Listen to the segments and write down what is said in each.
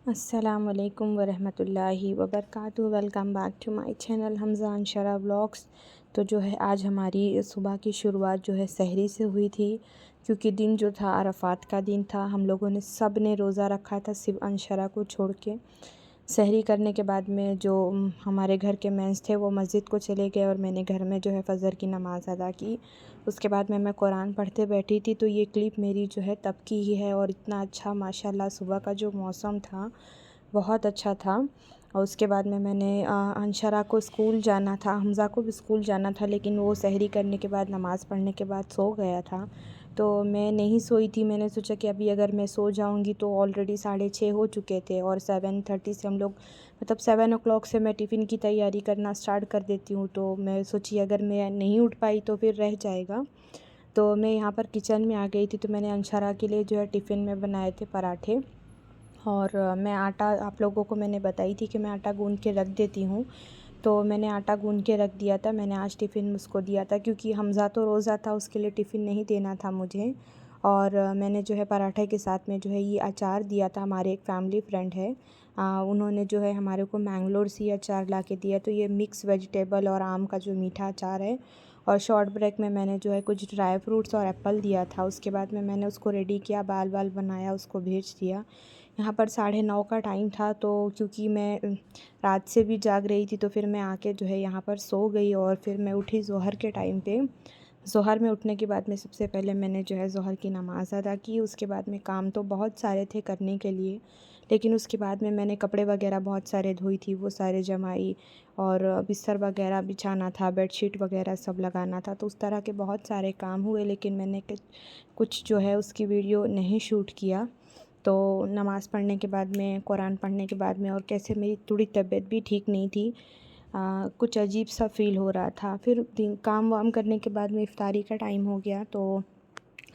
अस्सलामुअलैकुम वरहमतुल्लाहि वबरकातुहू। Welcome back to my channel Hamza Anshara vlogs. तो जो है आज हमारी सुबह की शुरुआत जो है सहरी से हुई थी, क्योंकि दिन जो था अरफ़ात का दिन था। हम लोगों ने सब ने रोज़ा रखा था सिर्फ अंशरा को छोड़ के। सहरी करने के बाद में जो हमारे घर के मेंस थे वो मस्जिद को चले गए और मैंने घर में जो है फ़जर की नमाज़ अदा की। उसके बाद में मैं कुरान पढ़ते बैठी थी। तो ये क्लिप मेरी जो है तब की ही है और इतना अच्छा माशाल्लाह सुबह का जो मौसम था बहुत अच्छा था। और उसके बाद में मैंने अंशरा को स्कूल जाना था, हमज़ा को भी स्कूल जाना था, लेकिन वो सहरी करने के बाद नमाज़ पढ़ने के बाद सो गया था। तो मैं नहीं सोई थी। मैंने सोचा कि अभी अगर मैं सो जाऊंगी तो ऑलरेडी 6:30 हो चुके थे और 7:30 से हम लोग मतलब 7 ओ क्लॉक से मैं टिफ़िन की तैयारी करना स्टार्ट कर देती हूँ। तो मैं सोची अगर मैं नहीं उठ पाई तो फिर रह जाएगा। तो मैं यहाँ पर किचन में आ गई थी। तो मैंने अंशरा के लिए जो है टिफ़िन में बनाए थे पराठे। और मैं आटा आप लोगों को मैंने बताई थी कि मैं आटा गूँध के रख देती हूँ। तो मैंने आटा गूँध के रख दिया था। मैंने आज टिफ़िन उसको दिया था, क्योंकि हमज़ा तो रोज़ा था, उसके लिए टिफ़िन नहीं देना था मुझे। और मैंने जो है पराठे के साथ में जो है ये अचार दिया था। हमारे एक फ़ैमिली फ्रेंड है, उन्होंने जो है हमारे को मैंगलोर से अचार ला के दिया। तो ये मिक्स वेजिटेबल और आम का जो मीठा अचार है। और शॉर्ट ब्रेक में मैंने जो है कुछ ड्राई फ्रूट्स और एप्पल दिया था। उसके बाद में मैंने उसको रेडी किया, बाल बाल बनाया, उसको भेज दिया। यहाँ पर 9:30 का टाइम था। तो क्योंकि मैं रात से भी जाग रही थी तो फिर मैं आके जो है यहाँ पर सो गई। और फिर मैं उठी ज़ोहर के टाइम पे। ज़ोहर में उठने के बाद में सबसे पहले मैंने जो है ज़ोहर की नमाज़ अदा की। उसके बाद में काम तो बहुत सारे थे करने के लिए, लेकिन उसके बाद में मैंने कपड़े वगैरह बहुत सारे धोई थी, वो सारे जमाई। और बिस्तर वगैरह बिछाना था, बेडशीट वगैरह सब लगाना था। तो उस तरह के बहुत सारे काम हुए, लेकिन मैंने कुछ जो है उसकी वीडियो नहीं शूट किया। तो नमाज़ पढ़ने के बाद में, कुरान पढ़ने के बाद में, और कैसे मेरी थोड़ी तबीयत भी ठीक नहीं थी, कुछ अजीब सा फ़ील हो रहा था। फिर काम वाम करने के बाद में इफ़्तारी का टाइम हो गया। तो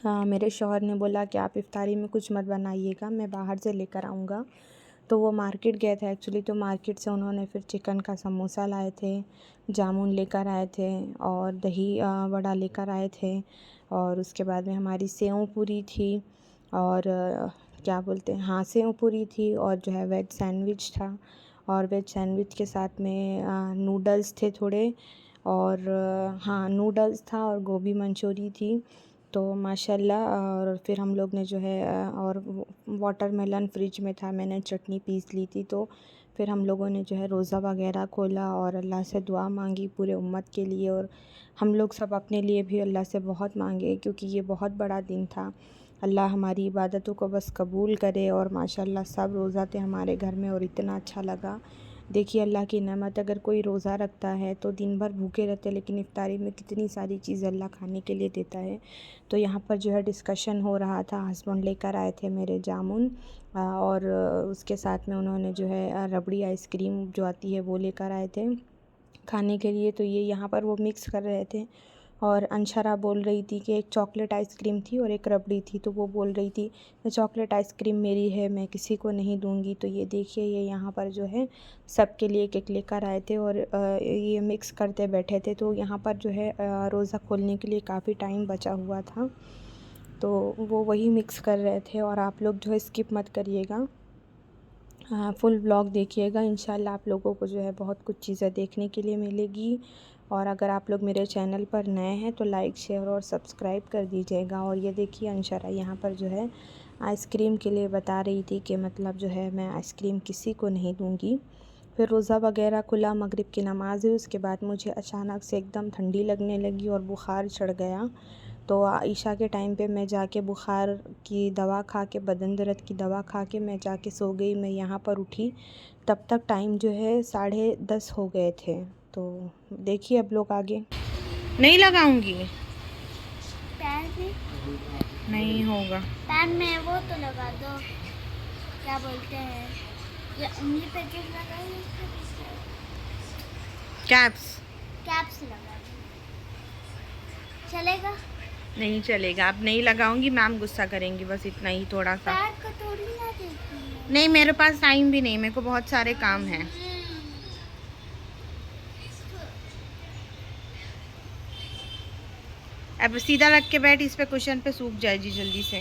मेरे शौहर ने बोला कि आप इफ़्तारी में कुछ मत बनाइएगा, मैं बाहर से लेकर आऊँगा। तो वो मार्केट गए थे एक्चुअली। तो मार्केट से उन्होंने फिर चिकन का समोसा लाए थे, जामुन लेकर आए थे और दही वड़ा लेकर आए थे। और उसके बाद में हमारी सेव पूरी थी और क्या बोलते हैं, हाँ सेव पूरी थी। और जो है वेज सैंडविच था, और वेज सैंडविच के साथ में नूडल्स थे थोड़े। और हाँ नूडल्स था और गोभी मंचूरी थी। तो माशाल्लाह। और फिर हम लोग ने जो है और वाटरमेलन फ्रिज में था, मैंने चटनी पीस ली थी। तो फिर हम लोगों ने जो है रोज़ा वगैरह खोला और अल्लाह से दुआ मांगी पूरे उम्मत के लिए। और हम लोग सब अपने लिए भी अल्लाह से बहुत मांगे, क्योंकि ये बहुत बड़ा दिन था। अल्लाह हमारी इबादतों को बस कबूल करे। और माशाल्लाह सब रोज़ा थे हमारे घर में और इतना अच्छा लगा। देखिए अल्लाह की नेमत, अगर कोई रोज़ा रखता है तो दिन भर भूखे रहते हैं, लेकिन इफ्तारी में कितनी सारी चीज़ें अल्लाह खाने के लिए देता है। तो यहाँ पर जो है डिस्कशन हो रहा था। हस्बैंड लेकर आए थे मेरे जामुन, और उसके साथ में उन्होंने जो है रबड़ी आइसक्रीम जो आती है वो लेकर आए थे खाने के लिए। तो ये यहाँ पर वो मिक्स कर रहे थे। और अंशरा बोल रही थी कि एक चॉकलेट आइसक्रीम थी और एक रबड़ी थी। तो वो बोल रही थी ये चॉकलेट आइसक्रीम मेरी है, मैं किसी को नहीं दूंगी। तो ये देखिए, ये यहाँ पर जो है सबके लिए केक लेकर आए थे और ये मिक्स करते बैठे थे। तो यहाँ पर जो है रोज़ा खोलने के लिए काफ़ी टाइम बचा हुआ था। तो वो वही मिक्स कर रहे थे। और आप लोग जो है स्किप मत करिएगा, फुल व्लॉग देखिएगा। इंशाल्लाह आप लोगों को जो है बहुत कुछ चीज़ें देखने के लिए मिलेगी। और अगर आप लोग मेरे चैनल पर नए हैं तो लाइक शेयर और सब्सक्राइब कर दीजिएगा। और ये देखिए अंशरा यहाँ पर जो है आइसक्रीम के लिए बता रही थी कि मतलब जो है मैं आइसक्रीम किसी को नहीं दूँगी। फिर रोज़ा वगैरह खुला, मगरिब की नमाज़ हुई। उसके बाद मुझे अचानक से एकदम ठंडी लगने लगी और बुखार चढ़ गया। तो ईशा के टाइम पे मैं जाके बुखार की दवा खा के, बदन दर्द की दवा खा के मैं जाके सो गई। मैं यहाँ पर उठी तब तक टाइम जो है 10:30 हो गए थे। तो देखिए अब लोग आगे। नहीं लगाऊंगी, पैर में नहीं होगा। पैर में वो तो लगा दो, क्या बोलते हैं, ये उंगली पे जो लगाई कैप्स कैप्स लगा दो, चलेगा? नहीं चलेगा, अब नहीं लगाऊंगी, मैम गुस्सा करेंगी, बस इतना ही थोड़ा सा। पैर को थोड़ी ना देती है। नहीं मेरे पास टाइम भी नहीं, मेरे को बहुत सारे काम हैं। अब सीधा रख के बैठ, इस पे कुशन पे सूख जाएगी जल्दी से।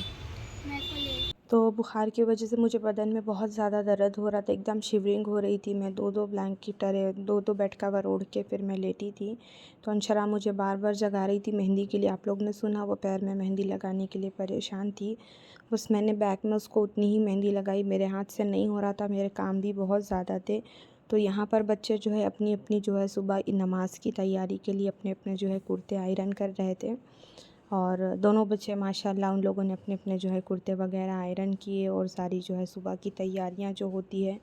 मेरे को ले तो बुखार की वजह से मुझे बदन में बहुत ज़्यादा दर्द हो रहा था, एकदम शिवरिंग हो रही थी। मैं 2-2 ब्लैंकेट अरे 2-2 बेड कवर ओढ़ के फिर मैं लेटी थी। तो अंशरा मुझे बार-बार जगा रही थी मेहंदी के लिए। आप लोग ने सुना वो पैर में मेहंदी लगाने के लिए परेशान थी। बस मैंने बैक में उसको उतनी ही मेहंदी लगाई, मेरे हाथ से नहीं हो रहा था, मेरे काम भी बहुत ज़्यादा थे। तो यहाँ पर बच्चे जो है अपनी-अपनी जो है सुबह नमाज़ की तैयारी के लिए अपने-अपने जो है कुर्ते आयरन कर रहे थे। और दोनों बच्चे माशाल्लाह उन लोगों ने अपने-अपने जो है कुर्ते वगैरह आयरन किए और सारी जो है सुबह की तैयारियां जो होती है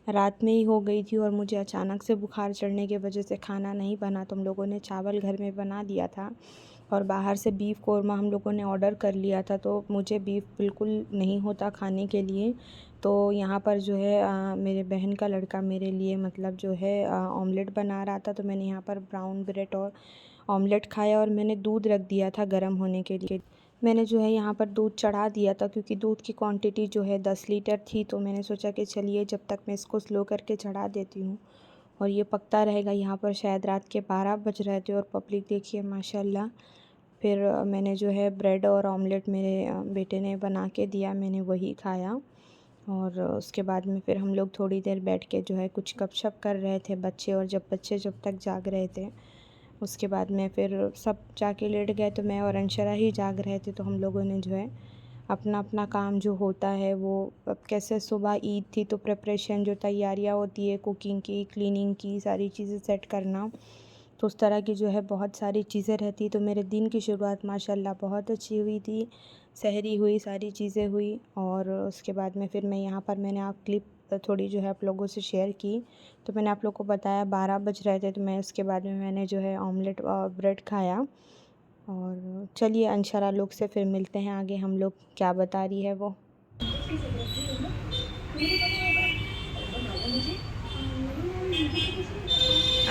रात में ही हो गई थी। और मुझे अचानक से बुखार चढ़ने की वजह से खाना नहीं बना, तो हम लोगों ने चावल घर में बना दिया था और बाहर से बीफ कौरमा हम लोगों ने ऑर्डर कर लिया था। तो मुझे बीफ बिल्कुल नहीं होता खाने के लिए, तो यहाँ पर जो है मेरे बहन का लड़का मेरे लिए मतलब जो है ऑमलेट बना रहा था। तो मैंने यहाँ पर ब्राउन ब्रेड और ऑमलेट खाया और मैंने दूध रख दिया था गर्म होने के लिए। मैंने जो है यहाँ पर दूध चढ़ा दिया था क्योंकि दूध की क्वांटिटी जो है 10 लीटर थी। तो मैंने सोचा कि चलिए जब तक मैं इसको स्लो करके चढ़ा देती हूँ और ये पकता रहेगा। यहाँ पर शायद रात के 12 बज रहे थे और पब्लिक देखिए माशाल्लाह। फिर मैंने जो है ब्रेड और ऑमलेट मेरे बेटे ने बना के दिया, मैंने वही खाया। और उसके बाद में फिर हम लोग थोड़ी देर बैठ के जो है कुछ गपशप कर रहे थे बच्चे, और बच्चे जब तक जाग रहे थे उसके बाद में फिर सब जाके लेट गए। तो मैं और अंशरा ही जाग रहे थे। तो हम लोगों ने जो है अपना अपना काम जो होता है वो, अब कैसे सुबह ईद थी तो प्रिपरेशन जो तैयारियां होती है कुकिंग की, क्लीनिंग की, सारी चीज़ें सेट करना, तो उस तरह की जो है बहुत सारी चीज़ें रहती। तो मेरे दिन की शुरुआत माशाल्लाह बहुत अच्छी हुई थी, सहरी हुई, सारी चीज़ें हुई। और उसके बाद में फिर मैं यहाँ पर मैंने आप क्लिप थोड़ी जो है आप लोगों से शेयर की। तो मैंने आप लोग को बताया 12 बज रहे थे, तो मैं उसके बाद में मैंने जो है ऑमलेट और ब्रेड खाया। और चलिए अंशरा लोग से फिर मिलते हैं आगे, हम लोग क्या बता रही है वो।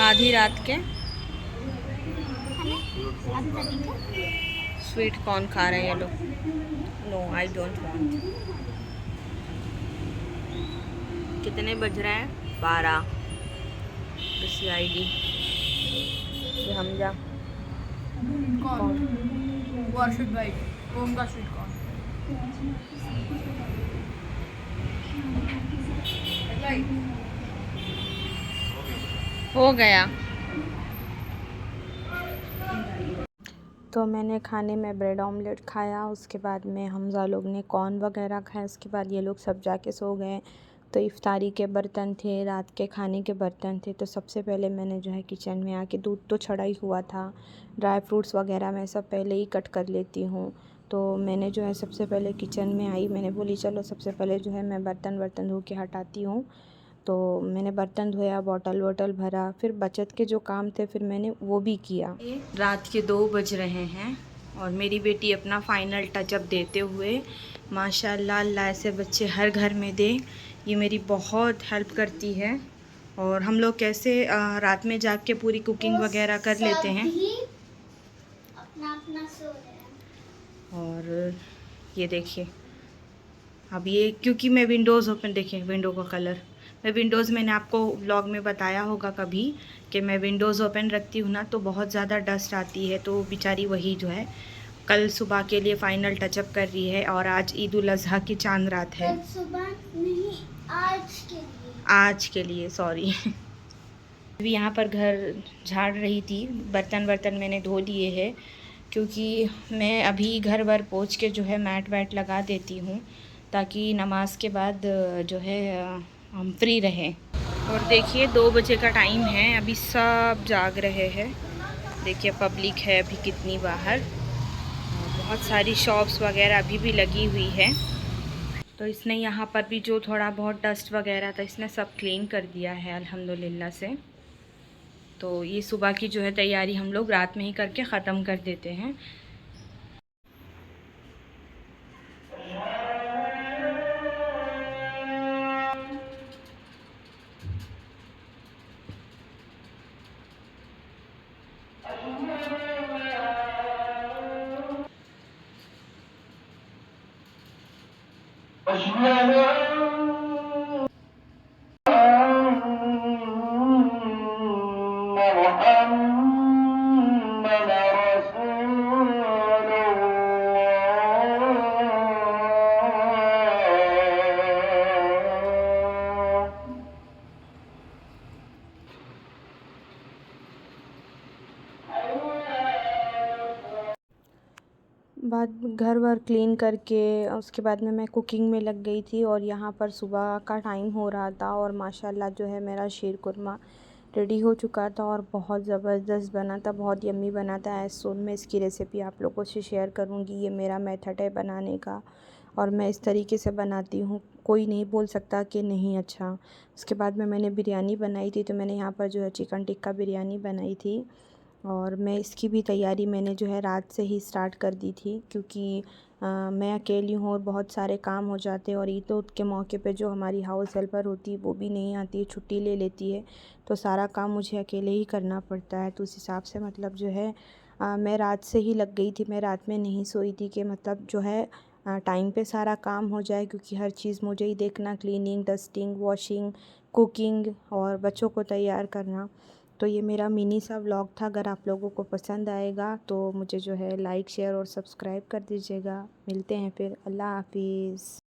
आधी रात के स्वीट कॉर्न खा रहे हैं ये लोग। No I don't want. कितने बज रहे हैं? 12। CID ये हमजा कौन वो अर्शद भाई ओम का स्वीट कॉर्न हो गया। तो मैंने खाने में ब्रेड ऑमलेट खाया, उसके बाद में हमज़ा लोग ने कॉर्न वगैरह खाया। उसके बाद ये लोग सब जाके सो गए। तो इफ्तारी के बर्तन थे, रात के खाने के बर्तन थे। तो सबसे पहले मैंने जो है किचन में आके, दूध तो छड़ा ही हुआ था, ड्राई फ्रूट्स वगैरह मैं सब पहले ही कट कर लेती हूँ। तो मैंने जो है सबसे पहले किचन में आई, मैंने बोली चलो सबसे पहले जो है मैं बर्तन धो के हटाती हूँ। तो मैंने बर्तन धोया, बॉटल वॉटल भरा, फिर बचत के जो काम थे फिर मैंने वो भी किया। रात के 2 बज रहे हैं और मेरी बेटी अपना फाइनल टचअप देते हुए, माशाल्लाह अल्लाह ऐसे बच्चे हर घर में दे, ये मेरी बहुत हेल्प करती है। और हम लोग कैसे रात में जाग के पूरी कुकिंग वगैरह कर लेते हैं। अपना अपना सो रहे हैं। और ये देखिए अब ये क्योंकि मैं विंडोज़ ओपन, देखिए विंडो का कलर, मैं विंडोज़, मैंने आपको व्लॉग में बताया होगा कभी कि मैं विंडोज़ ओपन रखती हूँ ना तो बहुत ज़्यादा डस्ट आती है। तो बेचारी वही जो है कल सुबह के लिए फ़ाइनल टचअप कर रही है। और आज ईद उल अज़हा की चांद रात है। कल सुबह नहीं, आज के लिए सॉरी। अभी यहाँ पर घर झाड़ रही थी, बर्तन मैंने धो लिए हैं क्योंकि मैं अभी घर वर पोंछ के जो है मैट वैट लगा देती हूँ ताकि नमाज के बाद जो है हम फ्री रहें। और देखिए 2 बजे का टाइम है, अभी सब जाग रहे हैं। देखिए पब्लिक है अभी कितनी बाहर, और बहुत सारी शॉप्स वगैरह अभी भी लगी हुई है। तो इसने यहाँ पर भी जो थोड़ा बहुत डस्ट वगैरह था इसने सब क्लीन कर दिया है अल्हम्दुलिल्लाह से। तो ये सुबह की जो है तैयारी हम लोग रात में ही करके ख़त्म कर देते हैं। बाद घर वर क्लीन करके उसके बाद में मैं कुकिंग में लग गई थी। और यहाँ पर सुबह का टाइम हो रहा था और माशाल्लाह जो है मेरा शीर कुरमा रेडी हो चुका था और बहुत ज़बरदस्त बना था, बहुत यम्मी बना था। एज़ सून मैं इसकी रेसिपी आप लोगों से शेयर करूँगी। ये मेरा मेथड है बनाने का और मैं इस तरीके से बनाती हूँ, कोई नहीं बोल सकता कि नहीं अच्छा। उसके बाद में मैंने बिरयानी बनाई थी, तो मैंने यहाँ पर जो है चिकन टिक्का बिरयानी बनाई थी और मैं इसकी भी तैयारी मैंने जो है रात से ही स्टार्ट कर दी थी, क्योंकि मैं अकेली हूँ और बहुत सारे काम हो जाते हैं। और ईद उद के मौके पे जो हमारी हाउस हेल्पर होती है वो भी नहीं आती है, छुट्टी ले लेती है, तो सारा काम मुझे अकेले ही करना पड़ता है। तो उस हिसाब से मतलब जो है मैं रात से ही लग गई थी, मैं रात में नहीं सोई थी कि मतलब जो है टाइम पे सारा काम हो जाए, क्योंकि हर चीज़ मुझे ही देखना, क्लीनिंग, डस्टिंग, वॉशिंग, कुकिंग और बच्चों को तैयार करना। तो ये मेरा मिनी सा व्लॉग था। अगर आप लोगों को पसंद आएगा तो मुझे जो है लाइक, शेयर और सब्सक्राइब कर दीजिएगा। मिलते हैं फिर। अल्लाह हाफिज़।